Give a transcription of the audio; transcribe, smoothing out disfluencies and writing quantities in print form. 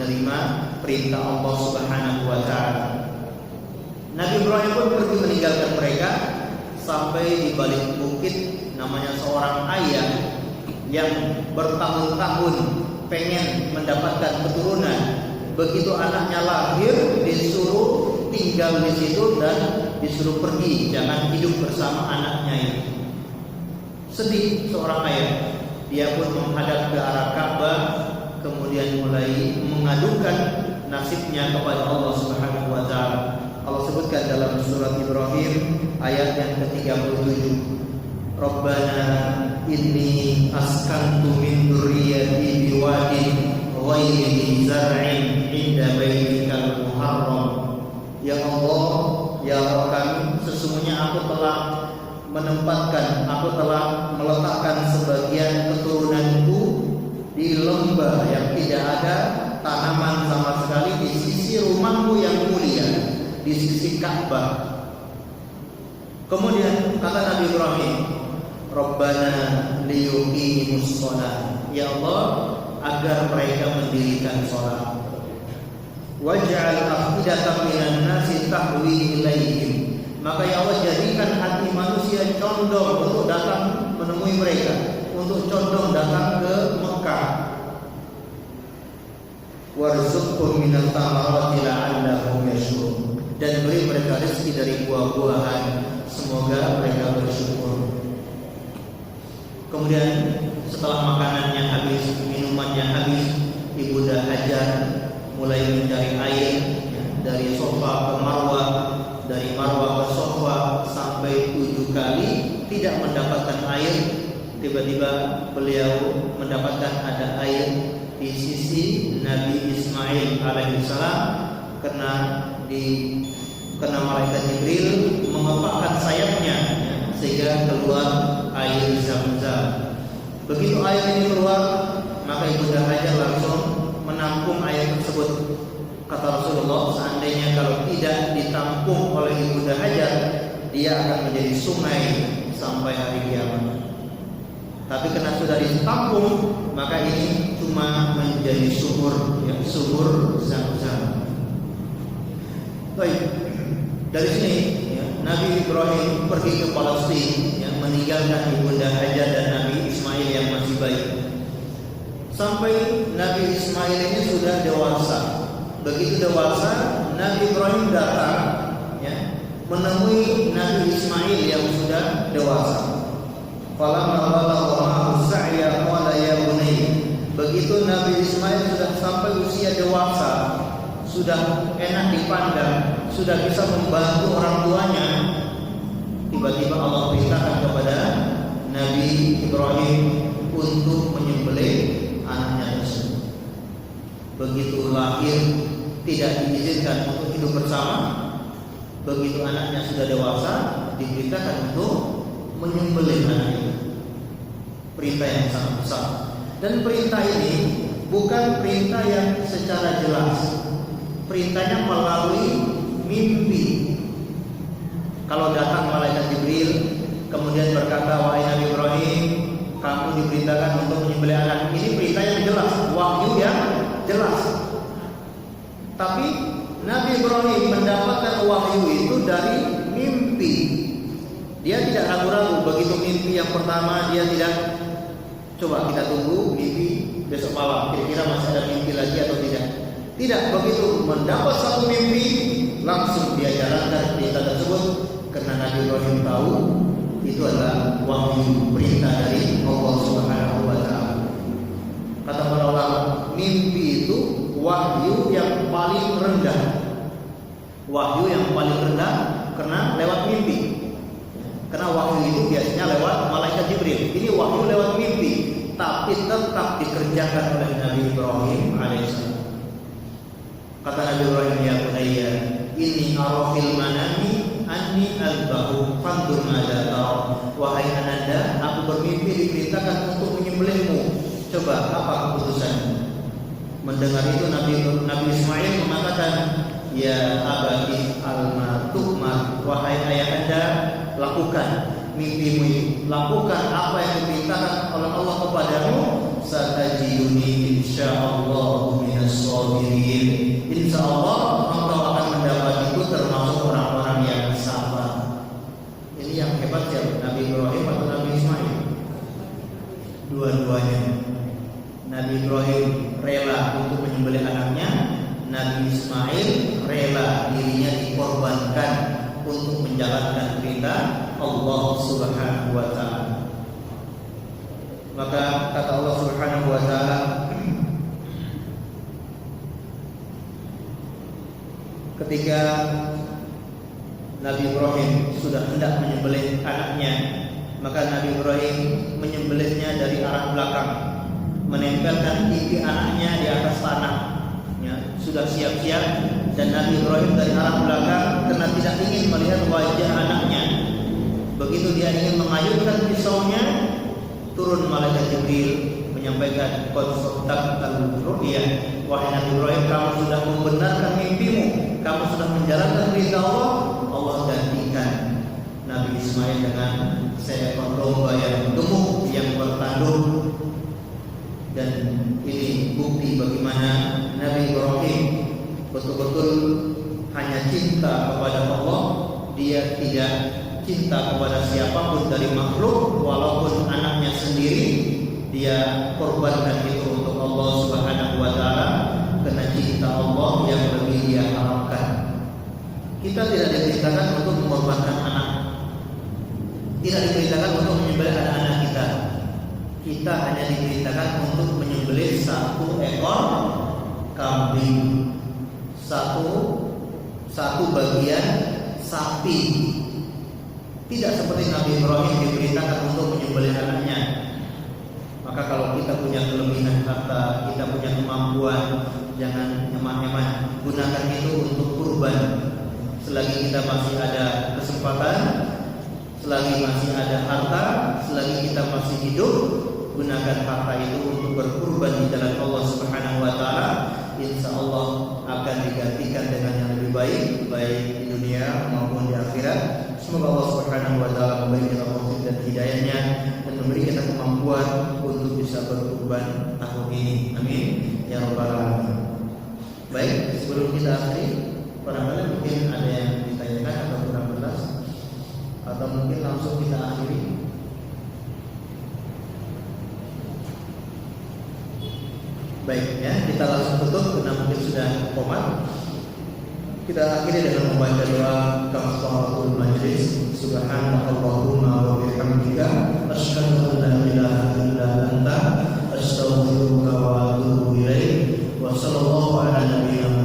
menerima perintah Allah Subhanahu wa taala. Nabi Ibrahim pun pergi meninggalkan mereka sampai di balik bukit. Namanya seorang ayah yang bertahun-tahun pengen mendapatkan keturunan. Begitu anaknya lahir, disuruh tinggal di situ dan disuruh pergi, jangan hidup bersama anaknya ini. Sedih seorang ayah. Dia pun menghadap ke arah Ka'bah, kemudian mulai mengadukan nasibnya kepada Allah Subhanahu wa taala. Allah sebutkan dalam surat Ibrahim ayat yang ke-37, Rabbana inni askantu min dzurriyyati biwadin ghairi zar'in 'inda baitikal muharram. Ya Allah, ya Allah kami, sesungguhnya aku telah meletakkan sebagian keturunanku di lembah yang tidak ada tanaman sama sekali di sisi rumahmu yang mulia, di sisi Ka'bah. Kemudian kata Nabi Ibrahim, Rabbana liyuqimus shalah. Ya Allah, agar mereka mendirikan salat. Waj'al afidatan minan nasi tahwi ilaihim. Maka ya Allah, jadikan hati manusia condong untuk datang menemui mereka, untuk condong datang ke Mekah. Warzuqhum minat thamarati la'allahum yashkurun. Dan beri mereka rezeki dari buah-buahan, semoga mereka bersyukur. Kemudian setelah makanannya habis, minumannya habis, Ibunda Hajar mulai mencari air dari Sofa ke Marwah, dari Marwah ke Sofa sampai 7 kali tidak mendapatkan air. Tiba-tiba beliau mendapatkan ada air di sisi Nabi Ismail alaihissalam, karena malaikat Jibril mengepakkan sayapnya sehingga keluar air Zam-Zam. Begitu air ini keluar, maka Ibunda Hajar langsung menampung air tersebut. Kata Rasulullah, seandainya kalau tidak ditampung oleh Ibunda Hajar, dia akan menjadi sungai sampai hari kiamat. Tapi karena sudah ditampung, maka ini cuma menjadi sumur, sumur Zam-Zam. Baik, dari sini Nabi Ibrahim pergi ke Palestina, meninggalkan Ibunda Hajar dan Nabi Ismail yang masih bayi. Sampai Nabi Ismail ini sudah dewasa. Begitu dewasa, Nabi Ibrahim datang menemui Nabi Ismail yang sudah dewasa. Falamma balagha ma'ahu sa'ya qala ya bunayya. Begitu Nabi Ismail sudah sampai usia dewasa, sudah enak dipandang, sudah bisa membantu orang tuanya, tiba-tiba Allah perintahkan kepada Nabi Ibrahim untuk menyembelih anaknya tersebut. Begitu lahir tidak diizinkan untuk hidup bersama. Begitu anaknya sudah dewasa, diperintahkan untuk menyembelih anaknya. Perintah yang sangat besar. Dan perintah ini bukan perintah yang secara jelas. Perintahnya melalui mimpi. Kalau datang malaikat Jibril kemudian berkata, wahai Nabi Ibrahim, kamu diperintahkan untuk menyembelih anak. Ini perintah yang jelas, wahyu yang jelas. Tapi Nabi Ibrahim mendapatkan wahyu itu dari mimpi. Dia tidak ragu-ragu. Begitu mimpi yang pertama, dia tidak, coba kita tunggu mimpi besok malam, kira-kira masih ada mimpi lagi atau tidak. Tidak, begitu mendapat satu mimpi, langsung dia jalankan perintah tersebut, karena Nabi Ibrahim tahu itu adalah wahyu, perintah dari Allah Subhanahu wa taala. Kata para ulama, mimpi itu wahyu yang paling rendah. Wahyu yang paling rendah karena lewat mimpi. Karena wahyu itu biasanya lewat malaikat Jibril. Ini wahyu lewat mimpi, tapi tetap dikerjakan oleh Nabi Ibrahim alaihissalam. Kata Nabi Ibrahim, ya bunayya, inni ara fil manami anni albahu fandur madza tara. Wahai ananda, aku bermimpi diperintahkan untuk menyembelihmu. Coba apa keputusanmu? Mendengar itu Nabi Ismail mengatakan, ya abati alma tukmar. Wahai ayahanda, lakukan mimpimu ini, lakukan apa yang diperintahkan oleh Allah kepadamu. Satajiduni insyaallah minas sholihin. sabirin. Insyaallah engkau akan mendapatiku termasuk orang-orang yang sabar. Ini yang hebat ya, Nabi Ibrahim atau Nabi Ismail? Dua-duanya. Nabi Ibrahim rela untuk menyembelih anaknya, Nabi Ismail rela dirinya dikorbankan untuk menjalankan perintah Allah Subhanahu wa taala. Maka kata Allah Subhanahu wa taala, ketika Nabi Ibrahim sudah hendak menyembelih anaknya, maka Nabi Ibrahim menyembelihnya dari arah belakang, menempelkan pipi anaknya di atas tanah. Ya, sudah siap-siap, dan Nabi Ibrahim dari arah belakang karena tidak ingin melihat wajah anaknya. Begitu dia ingin mengayunkan pisaunya, turun malaikat Jibril menyampaikan qad saddaqtal ru'ya, wahai Nabi Ibrahim, kamu sudah membenarkan mimpimu, kamu sudah menjalankan perintah Allah. Allah gantikan Nabi Ismail dengan seekor domba yang gemuk yang bertanduk. Dan ini bukti bagaimana Nabi Ibrahim betul-betul hanya cinta kepada Allah. Dia tidak cinta kepada siapapun dari makhluk, walaupun anaknya sendiri dia korbankan itu untuk Allah Subhanahu wa taala, karena cinta Allah yang lebih dia harapkan. Kita tidak diperintahkan untuk mengorbankan anak, tidak diperintahkan untuk menyembelih anak-anak kita. Kita hanya diperintahkan untuk menyembelih satu ekor kambing, satu bagian sapi. Tidak seperti Nabi Ibrahim diperintahkan untuk menyembelih anaknya. Maka kalau kita punya kelebihan harta, kita punya kemampuan, jangan hemat-hemat, gunakan itu untuk kurban. Selagi kita masih ada kesempatan, selagi masih ada harta, selagi kita masih hidup, gunakan harta itu untuk berkurban di jalan Allah Subhanahu wa taala. Insyaallah akan digantikan dengan yang lebih baik, baik di dunia maupun di akhirat. Semoga Allah Subhanahu wa taala memberi kita taufik dan hidayahnya, dan memberi kita kemampuan untuk bisa berkurban tahun ini. Amin ya rabbal alamin. Baik, sebelum kita akhiri, barangkali mungkin ada yang ditanyakan atau kurang jelas, atau mungkin langsung kita akhiri. Baik ya, kita langsung tutup karena mungkin sudah komat. Kita akhiri dengan membaca doa kafaratul majlis. Subhanakallahumma wa bihamdika asyhadu an la ilaha illa anta astaghfiruka wa atubu ilaik. Wa sallallahu ala nabiyyina